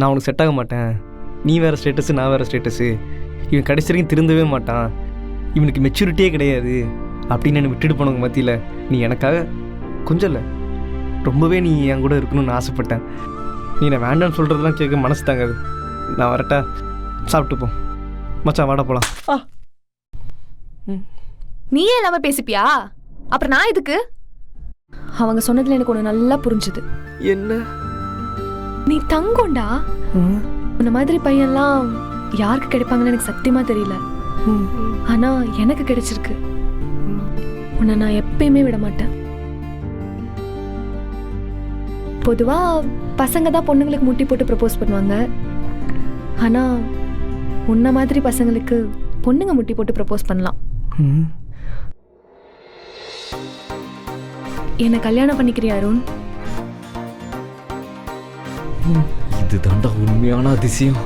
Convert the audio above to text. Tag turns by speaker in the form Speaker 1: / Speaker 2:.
Speaker 1: நான் உனக்கு செட் ஆக மாட்டேன், நீ வேறு ஸ்டேட்டஸு நான் வேறு ஸ்டேட்டஸு, இவன் கடைசி வரைக்கும் திருந்தவே மாட்டான், இவனுக்கு மெச்சூரிட்டியே கிடையாது அப்படின்னு என்னை விட்டுட்டு போனவங்க மத்தியில் நீ எனக்காக கொஞ்சம் இல்லை ரொம்பவே நீ என் கூட இருக்கணும்னு ஆசைப்பட்டேன். நீ நான் வேண்டான்னு சொல்கிறதெல்லாம் கேட்க மனசு தாங்காது. நான் வரட்டா, சாப்பிட்டு போ மச்சான், வாடா போகலாம்.
Speaker 2: நீயே இல்லாம பேசிப்பியா? அப்புறம் நான் எதுக்கு? அவங்க சொன்னதுல எனக்கு ஒண்ணு நல்லா புரிஞ்சுது.
Speaker 1: என்ன?
Speaker 2: நீ தங்கோண்டா. உன்ன மாதிரி பையன்லாம் யாருக்கு கிடைப்பாங்கன்னு எனக்கு சத்தியமா தெரியல. ஆனா எனக்கு கிடைச்சிருக்கு. உன்னை நான் எப்பயுமே விட மாட்டேன். பொதுவா பசங்க தான் பொண்ணுங்களுக்கு முட்டி போட்டு ப்ரப்போஸ் பண்ணுவாங்க. ஆனா உன்ன மாதிரி பசங்களுக்கு பொண்ணுங்க முட்டி போட்டு ப்ரப்போஸ் பண்ணலாம். என்ன கல்யாணம் பண்ணிக்கிறியா அருண்?
Speaker 1: இது தாண்டா உண்மையான அதிசயம்.